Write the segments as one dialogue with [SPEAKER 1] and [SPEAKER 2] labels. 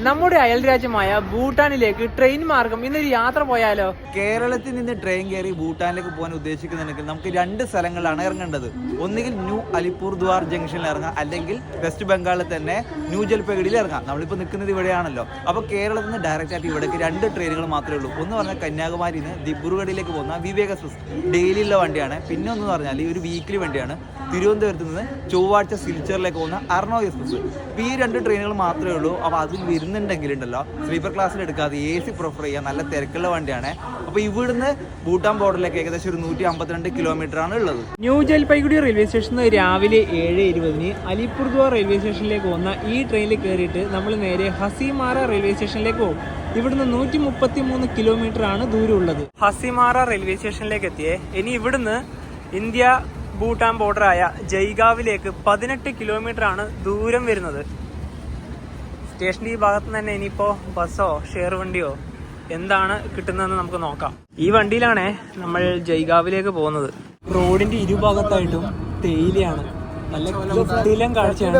[SPEAKER 1] നമ്മുടെ അയൽ രാജ്യമായ ഭൂട്ടാനിലേക്ക് ട്രെയിൻ മാർഗം ഇന്നൊരു യാത്ര പോയാലോ?
[SPEAKER 2] കേരളത്തിൽ നിന്ന് ട്രെയിൻ കയറി ഭൂട്ടാനിലേക്ക് പോകാൻ ഉദ്ദേശിക്കുന്നുണ്ടെങ്കിൽ നമുക്ക് 2 സ്ഥലങ്ങളിലാണ് ഇറങ്ങേണ്ടത്. ഒന്നുകിൽ ന്യൂ അലിപ്പൂർദ്വാർ ജംഗ്ഷനിൽ ഇറങ്ങാം, അല്ലെങ്കിൽ വെസ്റ്റ് ബംഗാളിൽ തന്നെ ന്യൂ ജൽപൈഗുരിയിൽ ഇറങ്ങാം. നമ്മളിപ്പോൾ നിൽക്കുന്നത് ഇവിടെയാണല്ലോ. അപ്പോൾ കേരളത്തിൽ നിന്ന് ഡയറക്റ്റ് ആയിട്ട് ഇവിടേക്ക് 2 ട്രെയിനുകൾ മാത്രമേ ഉള്ളൂ. ഒന്ന് പറഞ്ഞാൽ കന്യാകുമാരിയിൽ നിന്ന് ദിബ്രുഗഡിലേക്ക് പോകുന്ന വിവേക് എക്സ്പ്രസ് ഡെയിലിയുള്ള വണ്ടിയാണ്. പിന്നെ ഒന്ന് പറഞ്ഞാൽ ഒരു വീക്കിലി വണ്ടിയാണ് തിരുവനന്തപുരത്ത് നിന്ന് ചൊവ്വാഴ്ച സിൽച്ചറിലേക്ക് പോകുന്ന അർണോ എക്സ്പ്രസ്. ഇപ്പോൾ ഈ 2 ട്രെയിനുകൾ മാത്രമേ ഉള്ളൂ. അപ്പോൾ അതിൽ വരുന്നുണ്ടെങ്കിലുണ്ടല്ലോ സ്ലീപ്പർ ക്ലാസ്സിൽ എടുക്കാതെ AC പ്രിഫർ ചെയ്യുക. നല്ല തിരക്കുള്ള വണ്ടിയാണ്. അപ്പോൾ ഇവിടുന്ന് ഭൂട്ടാൻ ബോർഡറിലേക്ക് ഏകദേശം ഒരു 152 കിലോമീറ്റർ ആണ് ഉള്ളത്.
[SPEAKER 1] ന്യൂ ജൽപൈഗുരി റെയിൽവേ സ്റ്റേഷനിൽ രാവിലെ 7:20 അലിപ്പൂർദ്വാർ റെയിൽവേ സ്റ്റേഷനിലേക്ക് പോകുന്ന ഈ ട്രെയിനിൽ കയറിയിട്ട് നമ്മൾ നേരെ ഹസിമാറ റെയിൽവേ സ്റ്റേഷനിലേക്ക് പോകും. ഇവിടുന്ന് 133 കിലോമീറ്റർ ആണ് ദൂരമുള്ളത്. ഹസിമാറ റെയിൽവേ സ്റ്റേഷനിലേക്ക് എത്തിയേ. ഇനി ഇവിടുന്ന് ഇന്ത്യ ഭൂട്ടാൻ ബോർഡറായ ജയ്ഗാവിലേക്ക് 18 കിലോമീറ്റർ ആണ് ദൂരം വരുന്നത്. സ്റ്റേഷൻ്റെ ഈ ഭാഗത്ത് തന്നെ ഇനിയിപ്പോൾ ബസ്സോ ഷെയർ വണ്ടിയോ എന്താണ് കിട്ടുന്നതെന്ന് നമുക്ക് നോക്കാം. ഈ വണ്ടിയിലാണേ നമ്മൾ ജയ്ഗാവിലേക്ക് പോകുന്നത്. റോഡിന്റെ ഇരുഭാഗത്തായിട്ടും തേയിലയാണ്. നല്ല കിടിലൻ കാഴ്ചയാണ്.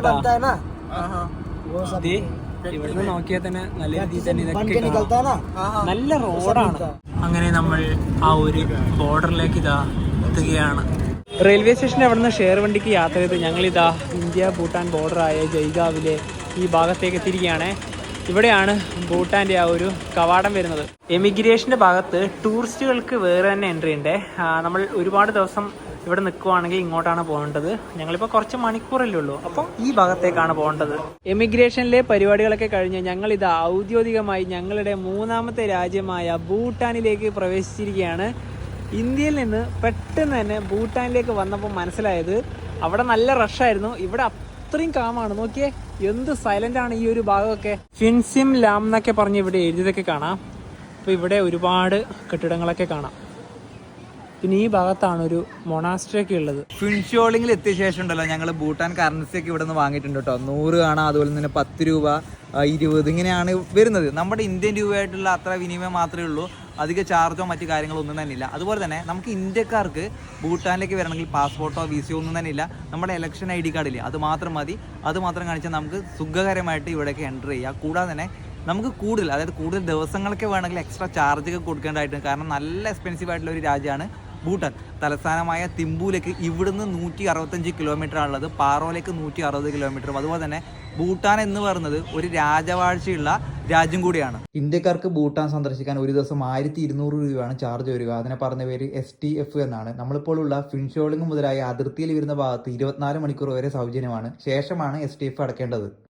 [SPEAKER 1] ഇവിടുന്ന് നോക്കിയാൽ തന്നെ നല്ല രീതിയിൽ തന്നെ ഇതൊക്കെ നല്ല റോഡാണ്. അങ്ങനെ നമ്മൾ ആ ഒരു ബോർഡറിലേക്ക് ഇതാ എത്തുകയാണ്. റെയിൽവേ സ്റ്റേഷൻ അവിടെ നിന്ന് ഷെയർ വണ്ടിക്ക് യാത്ര ചെയ്ത് ഞങ്ങളിതാ ഇന്ത്യ ഭൂട്ടാൻ ബോർഡറായ ജയ്ഗാവിലെ ഈ ഭാഗത്തേക്ക് എത്തിയിരിക്കുകയാണ്. ഇവിടെയാണ് ഭൂട്ടാൻ്റെ ആ ഒരു കവാടം വരുന്നത്. എമിഗ്രേഷൻ്റെ ഭാഗത്ത് ടൂറിസ്റ്റുകൾക്ക് വേറെ തന്നെ എൻട്രി ഉണ്ട്. നമ്മൾ ഒരുപാട് ദിവസം ഇവിടെ നിൽക്കുവാണെങ്കിൽ ഇങ്ങോട്ടാണ് പോകേണ്ടത്. ഞങ്ങളിപ്പോൾ കുറച്ച് മണിക്കൂറല്ലേ ഉള്ളൂ. അപ്പോൾ ഈ ഭാഗത്തേക്കാണ് പോകേണ്ടത്. എമിഗ്രേഷനിലെ പരിപാടികളൊക്കെ കഴിഞ്ഞ് ഞങ്ങളിത് ഔദ്യോഗികമായി ഞങ്ങളുടെ 3ാമത്തെ രാജ്യമായ ഭൂട്ടാനിലേക്ക് പ്രവേശിച്ചിരിക്കുകയാണ്. ഇന്ത്യയിൽ നിന്ന് പെട്ടെന്ന് തന്നെ ഭൂട്ടാനിലേക്ക് വന്നപ്പോൾ മനസ്സിലായത് അവിടെ നല്ല റഷായിരുന്നു. ഇവിടെ അത്രയും കാമാണ്. നോക്കിയേ എന്ത് സൈലന്റ് ആണ് ഈ ഒരു ഭാഗമൊക്കെ. ഫിൻസിം ലാം എന്നൊക്കെ പറഞ്ഞ് ഇവിടെ എഴുതിയതൊക്കെ കാണാം. അപ്പോൾ ഇവിടെ ഒരുപാട് കെട്ടിടങ്ങളൊക്കെ കാണാം. പിന്നെ ഈ ഭാഗത്താണ് ഒരു മൊണാസ്ട്രി ഒക്കെ ഉള്ളത്.
[SPEAKER 2] ഫിൻഷോളിങ്ങിൽ എത്തിയ ശേഷം ഉണ്ടല്ലോ ഞങ്ങൾ ഭൂട്ടാൻ കറൻസി ഒക്കെ ഇവിടെ നിന്ന് വാങ്ങിയിട്ടുണ്ട് കേട്ടോ. 100 കാണാം, അതുപോലെ തന്നെ 10 രൂപ, 20 ഇങ്ങനെയാണ് വരുന്നത്. നമ്മുടെ ഇന്ത്യൻ രൂപയായിട്ടുള്ള അത്ര വിനിമയം മാത്രമേ ഉള്ളൂ. അധിക ചാർജോ മറ്റു കാര്യങ്ങളോ ഒന്നും തന്നെ ഇല്ല. അതുപോലെ തന്നെ നമുക്ക് ഇന്ത്യക്കാർക്ക് ഭൂട്ടാനിലേക്ക് വരണമെങ്കിൽ പാസ്പോർട്ടോ വിസയോ ഒന്നും തന്നെ ഇല്ല. നമ്മുടെ ഇലക്ഷൻ ID കാർഡില്ലേ, അത് മാത്രം മതി. അത് മാത്രം കാണിച്ചാൽ നമുക്ക് സുഖകരമായിട്ട് ഇവിടേക്ക് എൻ്റർ ചെയ്യുക. കൂടാതെ തന്നെ നമുക്ക് കൂടുതൽ ദിവസങ്ങളൊക്കെ വേണമെങ്കിൽ എക്സ്ട്രാ ചാർജൊക്കെ കൊടുക്കേണ്ടതായിട്ട്. കാരണം നല്ല എക്സ്പെൻസീവ് ആയിട്ടുള്ള ഒരു രാജ്യമാണ് ഭൂട്ടാൻ. തലസ്ഥാനമായ തിമ്പുവിലേക്ക് ഇവിടുന്ന് 165 കിലോമീറ്റർ ആണുള്ളത്. പാറോയിലേക്ക് 160 കിലോമീറ്ററും. അതുപോലെ തന്നെ ഭൂട്ടാൻ എന്ന് പറയുന്നത് ഒരു രാജവാഴ്ചയുള്ള രാജ്യം കൂടിയാണ്. ഇന്ത്യക്കാർക്ക് ഭൂട്ടാൻ സന്ദർശിക്കാൻ ഒരു ദിവസം 1200 രൂപയാണ് ചാർജ് വരിക. അതിനെ പറഞ്ഞ പേര് STF എന്നാണ്. നമ്മളിപ്പോൾ ഉള്ള ഫിൻഷോളിംഗ് മുതലായ അതിർത്തിയിൽ വരുന്ന ഭാഗത്ത് 24 മണിക്കൂർ വരെ സൗജന്യമാണ്. ശേഷമാണ് STF അടക്കേണ്ടത്.